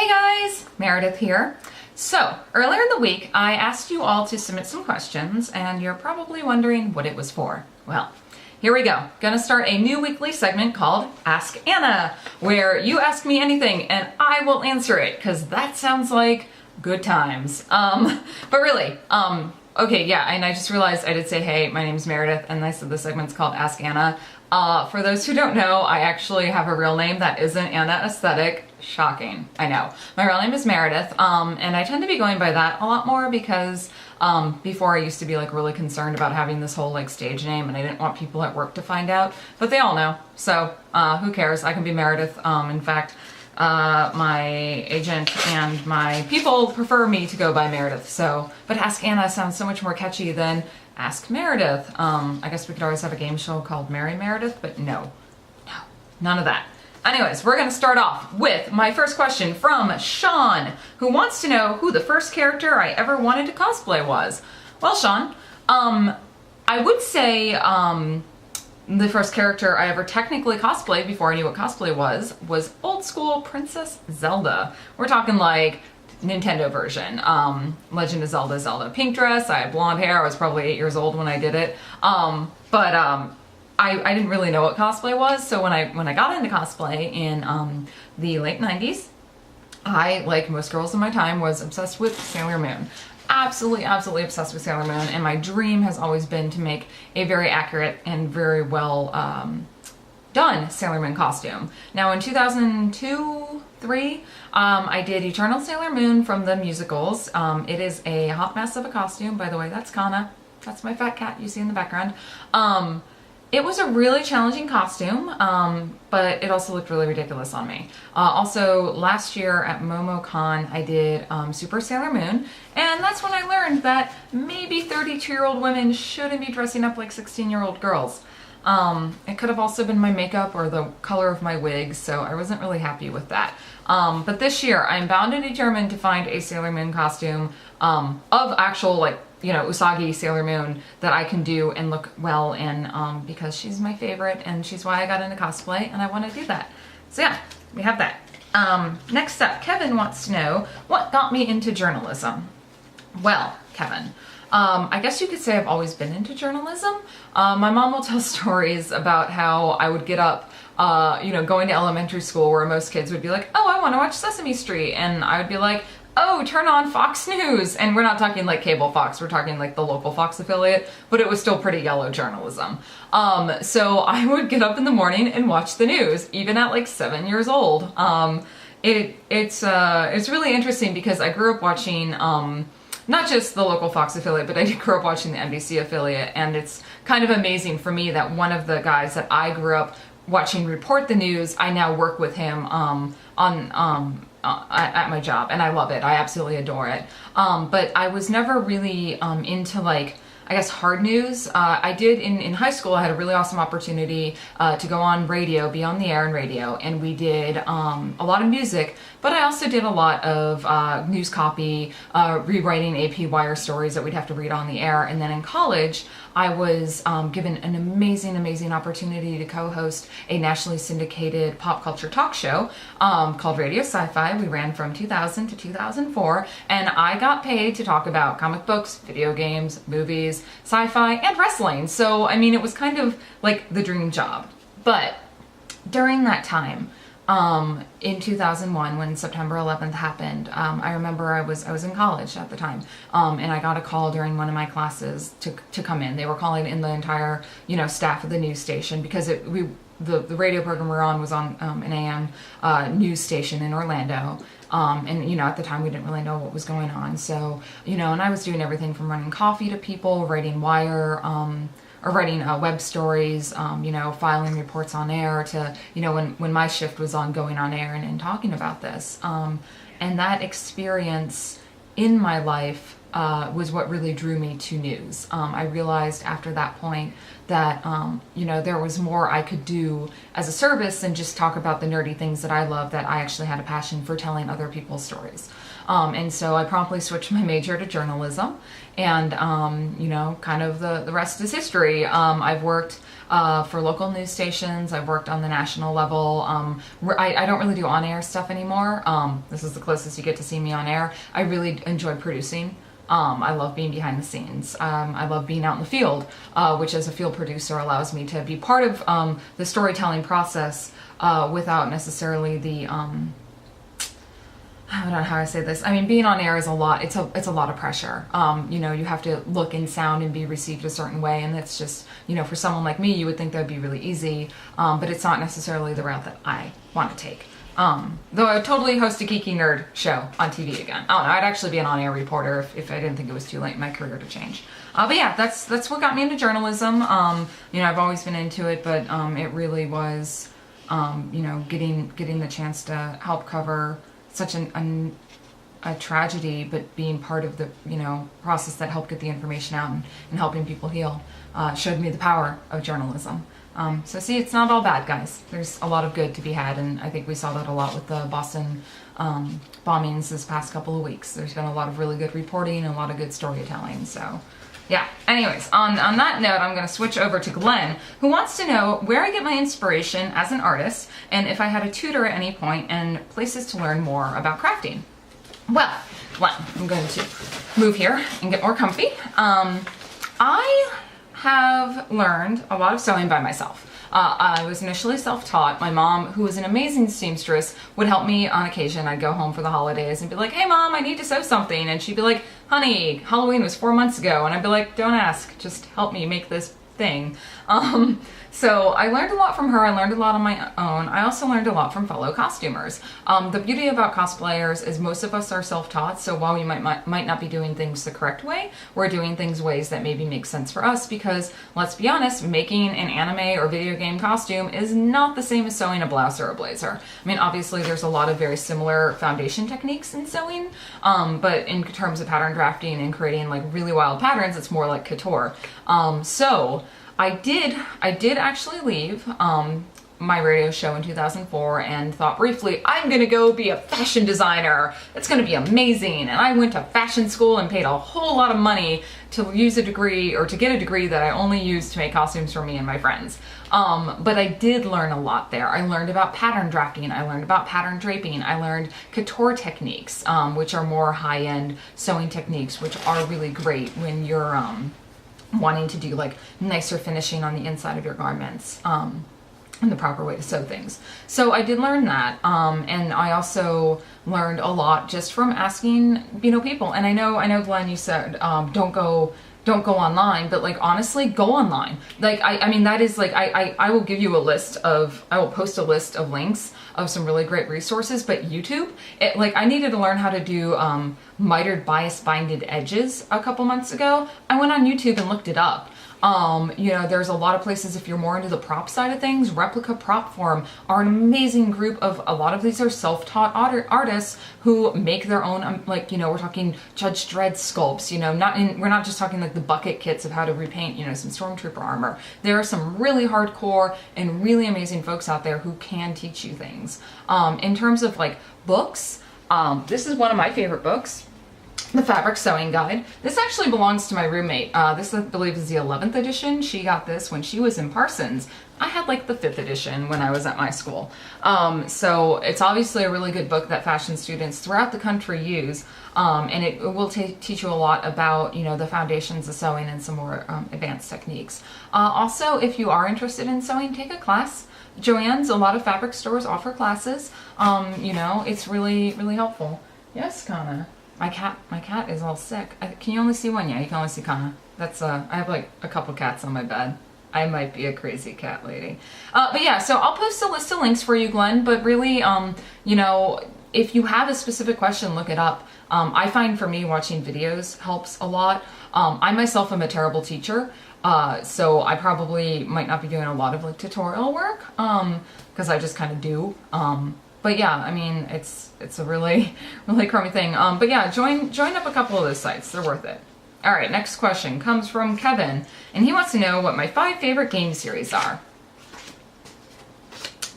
Hey guys, Meredith here. So, earlier in the week, I asked you all to submit some questions, and you're probably wondering what it was for. Well, here we go. Gonna start a new weekly segment called Ask Anna, where you ask me anything and I will answer it, because that sounds like good times. But really, okay, yeah, and I just realized I did say, hey, my name's Meredith, and I said the segment's called Ask Anna. For those who don't know, I actually have a real name that isn't Anna Aesthetic. Shocking, I know. My real name is Meredith, and I tend to be going by that a lot more because before I used to be like really concerned about having this whole like stage name, and I didn't want people at work to find out, but they all know, so who cares? I can be Meredith. In fact, my agent and my people prefer me to go by Meredith, so, but Ask Anna sounds so much more catchy than Ask Meredith. I guess we could always have a game show called Mary Meredith, but no, none of that. Anyways, we're going to start off with my first question from Sean, who wants to know who the first character I ever wanted to cosplay was. Well, Sean, I would say the first character I ever technically cosplayed before I knew what cosplay was old school Princess Zelda. We're talking like Nintendo version. Legend of Zelda, Zelda pink dress. I had blonde hair. I was probably 8 years old when I did it. I didn't really know what cosplay was, so when I got into cosplay in the late 90s, I, like most girls in my time, was obsessed with Sailor Moon. Absolutely obsessed with Sailor Moon, and my dream has always been to make a very accurate and very well done Sailor Moon costume. Now in 2002-3, I did Eternal Sailor Moon from the musicals. It is a hot mess of a costume, by the way. That's Kana. That's my fat cat you see in the background. It was a really challenging costume, but it also looked really ridiculous on me. Also, last year at MomoCon, I did Super Sailor Moon, and that's when I learned that maybe 32-year-old women shouldn't be dressing up like 16-year-old girls. It could have also been my makeup or the color of my wig, so I wasn't really happy with that. But this year, I'm bound and determined to find a Sailor Moon costume of actual, like, you know, Usagi Sailor Moon that I can do and look well in, because she's my favorite and she's why I got into cosplay and I want to do that. So yeah, we have that. Next up, Kevin wants to know, what got me into journalism? Well, Kevin, I guess you could say I've always been into journalism. My mom will tell stories about how I would get up, you know, going to elementary school where most kids would be like, oh, I want to watch Sesame Street. And I would be like, oh, turn on Fox News. And we're not talking like cable Fox, we're talking like the local Fox affiliate, but it was still pretty yellow journalism. So I would get up in the morning and watch the news, even at like 7 years old. It's really interesting because I grew up watching, not just the local Fox affiliate, but I grew up watching the NBC affiliate, and it's kind of amazing for me that one of the guys that I grew up watching report the news, I now work with him at my job, and I love it. I absolutely adore it. But I was never really into, like, I guess, hard news. I did in high school. I had a really awesome opportunity to go on radio, be on the air in radio, and we did a lot of music, but I also did a lot of news copy, rewriting AP wire stories that we'd have to read on the air. And then in college, I was given an amazing opportunity to co-host a nationally syndicated pop culture talk show called Radio Sci-Fi. We ran from 2000 to 2004, and I got paid to talk about comic books, video games, movies, sci-fi, and wrestling. So, I mean, it was kind of like the dream job. But during that time, in 2001, when September 11th happened, I remember I was in college at the time, and I got a call during one of my classes to come in. They were calling in the entire, you know, staff of the news station, because the radio program we were on was on an AM news station in Orlando. And, you know, at the time we didn't really know what was going on. So, you know, and I was doing everything from running coffee to people, writing wire, or writing web stories, you know, filing reports on air, to, you know, when my shift was on, going on air and talking about this. And that experience in my life was what really drew me to news. I realized after that point that, you know, there was more I could do as a service than just talk about the nerdy things that I love, that I actually had a passion for telling other people's stories. And so I promptly switched my major to journalism, and, you know, kind of the rest is history. I've worked for local news stations. I've worked on the national level. I don't really do on-air stuff anymore. This is the closest you get to see me on air. I really enjoy producing. I love being behind the scenes. I love being out in the field, which as a field producer allows me to be part of the storytelling process without necessarily the I don't know how I say this. I mean, being on air is a lot. It's a lot of pressure. You know, you have to look and sound and be received a certain way, and it's just, you know, for someone like me, you would think that would be really easy, but it's not necessarily the route that I want to take. Though I would totally host a geeky nerd show on TV again. I don't know. I'd actually be an on-air reporter if I didn't think it was too late in my career to change. But yeah, that's what got me into journalism. You know, I've always been into it, but it really was, you know, getting the chance to help cover such a tragedy, but being part of the, you know, process that helped get the information out and helping people heal, showed me the power of journalism. So see, it's not all bad, guys. There's a lot of good to be had, and I think we saw that a lot with the Boston bombings this past couple of weeks. There's been a lot of really good reporting and a lot of good storytelling, so yeah. Anyways, on that note, I'm going to switch over to Glenn, who wants to know where I get my inspiration as an artist, and if I had a tutor at any point, and places to learn more about crafting. Well, Glenn, I'm going to move here and get more comfy. I have learned a lot of sewing by myself. I was initially self-taught. My mom, who was an amazing seamstress, would help me on occasion. I'd go home for the holidays and be like, hey mom, I need to sew something. And she'd be like, honey, Halloween was 4 months ago. And I'd be like, don't ask, just help me make this thing. So I learned a lot from her. I learned a lot on my own. I also learned a lot from fellow costumers. The beauty about cosplayers is most of us are self-taught, so while we might not be doing things the correct way, we're doing things ways that maybe make sense for us, because let's be honest, making an anime or video game costume is not the same as sewing a blouse or a blazer. I mean, obviously there's a lot of very similar foundation techniques in sewing, but in terms of pattern drafting and creating like really wild patterns, it's more like couture. So I did actually leave my radio show in 2004 and thought briefly, I'm gonna go be a fashion designer. It's gonna be amazing. And I went to fashion school and paid a whole lot of money to use a degree, or to get a degree that I only used to make costumes for me and my friends. But I did learn a lot there. I learned about pattern drafting. I learned about pattern draping. I learned couture techniques, which are more high-end sewing techniques, which are really great when you're wanting to do like nicer finishing on the inside of your garments, and the proper way to sew things. So I did learn that, and I also learned a lot just from asking, you know, people. And I know Glenn, you said don't go online, but like honestly, go online. Like I mean, that is like I will give you a list of, I will post a list of links of some really great resources, but YouTube, like I needed to learn how to do mitered bias binded edges a couple months ago. I went on YouTube and looked it up. You know, there's a lot of places, if you're more into the prop side of things, Replica Prop Form are an amazing group of, a lot of these are self-taught artists who make their own, like, you know, we're talking Judge Dredd sculpts, you know, we're not just talking like the bucket kits of how to repaint, you know, some Stormtrooper armor. There are some really hardcore and really amazing folks out there who can teach you things. In terms of like books, this is one of my favorite books. The Fabric Sewing Guide. This actually belongs to my roommate. This, I believe, is the 11th edition. She got this when she was in Parsons. I had like the 5th edition when I was at my school. So it's obviously a really good book that fashion students throughout the country use. And it will teach you a lot about, you know, the foundations of sewing and some more advanced techniques. Also, if you are interested in sewing, take a class. Joann's, a lot of fabric stores offer classes. You know, it's really, really helpful. Yes, Kana. My cat is all sick. Can you only see one? Yeah, you can only see Kana. That's, I have like a couple cats on my bed. I might be a crazy cat lady. But yeah, so I'll post a list of links for you, Glenn, but really, you know, if you have a specific question, look it up. I find for me, watching videos helps a lot. I myself am a terrible teacher, so I probably might not be doing a lot of like tutorial work, because I just kind of do. But yeah, I mean, it's a really, really crummy thing. But yeah, join up a couple of those sites. They're worth it. All right, next question comes from Kevin, and he wants to know what my 5 favorite game series are.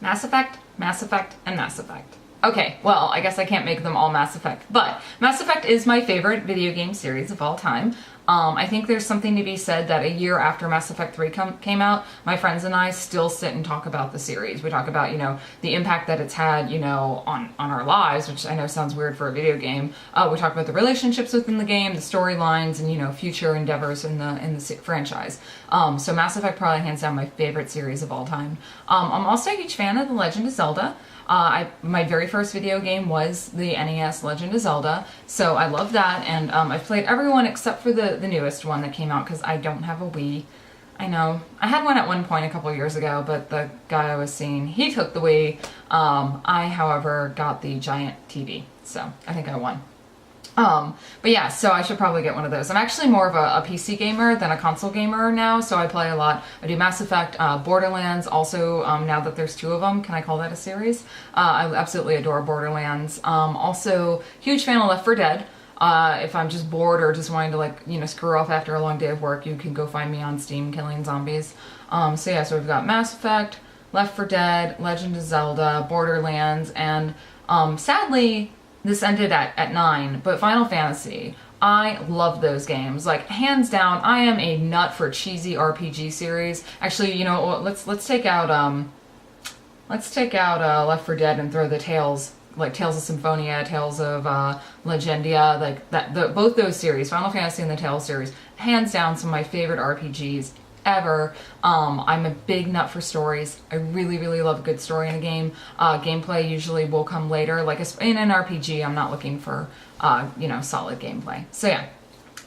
Mass Effect, Mass Effect, and Mass Effect. Okay, well, I guess I can't make them all Mass Effect, but Mass Effect is my favorite video game series of all time. I think there's something to be said that a year after Mass Effect 3 came out, my friends and I still sit and talk about the series. We talk about, you know, the impact that it's had, you know, on our lives, which I know sounds weird for a video game. We talk about the relationships within the game, the storylines, and, you know, future endeavors in the franchise. So Mass Effect probably hands down my favorite series of all time. I'm also a huge fan of The Legend of Zelda. My very first video game was the NES Legend of Zelda, so I love that, and I've played everyone except for the newest one that came out, because I don't have a Wii. I know. I had one at one point a couple years ago, but the guy I was seeing, he took the Wii. I, however, got the giant TV, so I think I won. But yeah, so I should probably get one of those. I'm actually more of a PC gamer than a console gamer now, so I play a lot. I do Mass Effect, Borderlands, also, now that there's 2 of them, can I call that a series? I absolutely adore Borderlands. Also, huge fan of Left 4 Dead. If I'm just bored or just wanting to, like, you know, screw off after a long day of work, you can go find me on Steam killing zombies. So yeah, so we've got Mass Effect, Left 4 Dead, Legend of Zelda, Borderlands, and sadly, this ended at 9, but Final Fantasy. I love those games. Like, hands down, I am a nut for cheesy RPG series. Actually, you know, let's take out Left 4 Dead and throw the Tales, like Tales of Symphonia, Tales of Legendia, like both those series, Final Fantasy and the Tales series, hands down some of my favorite RPGs ever. I'm a big nut for stories. I really, really love a good story in a game. Gameplay usually will come later. Like in an RPG, I'm not looking for, you know, solid gameplay. So yeah.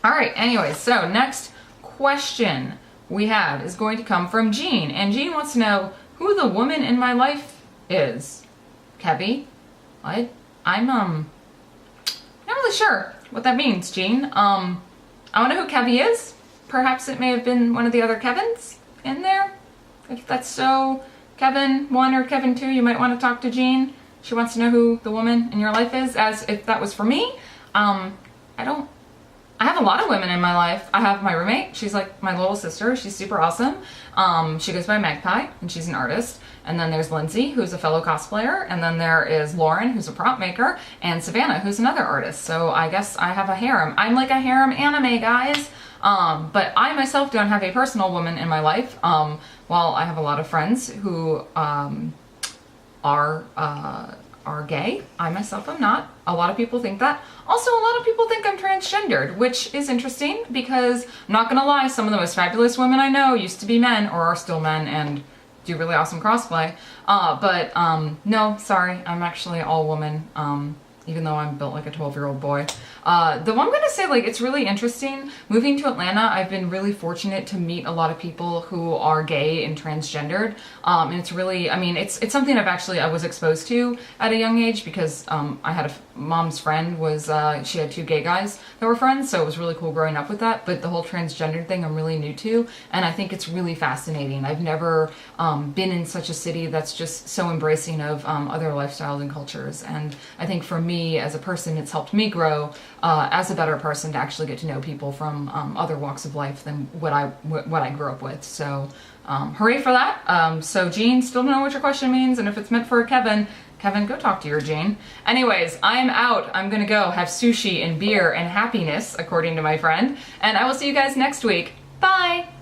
All right. Anyway, so next question we have is going to come from Jean, and Jean wants to know who the woman in my life is. Kebby? What? I'm not really sure what that means, Jean. I want to know who Kebby is. Perhaps it may have been one of the other Kevins in there. If that's so, Kevin 1 or Kevin 2, you might want to talk to Jean. She wants to know who the woman in your life is, as if that was for me. I have a lot of women in my life. I have my roommate. She's like my little sister. She's super awesome. She goes by Magpie, and she's an artist. And then there's Lindsay, who's a fellow cosplayer. And then there is Lauren, who's a prop maker. And Savannah, who's another artist. So I guess I have a harem. I'm like a harem anime, guys. But I myself don't have a personal woman in my life. While I have a lot of friends who are gay, I myself am not. A lot of people think that. Also, a lot of people think I'm transgendered, which is interesting because, I'm not gonna lie, some of the most fabulous women I know used to be men or are still men and do really awesome crossplay. No, sorry, I'm actually all woman. Even though I'm built like a 12-year-old boy. Though I'm gonna say, like, it's really interesting. Moving to Atlanta, I've been really fortunate to meet a lot of people who are gay and transgendered. And it's really, I mean, it's something I was exposed to at a young age because I had mom's friend was, she had 2 gay guys that were friends, so it was really cool growing up with that. But the whole transgender thing I'm really new to, and I think it's really fascinating. I've never been in such a city that's just so embracing of other lifestyles and cultures. And I think for me, as a person, it's helped me grow as a better person to actually get to know people from other walks of life than what I grew up with. So hooray for that. So Jean, still don't know what your question means, and if it's meant for Kevin, go talk to your Jean. Anyways, I am out. I'm gonna go have sushi and beer and happiness, according to my friend, and I will see you guys next week. Bye!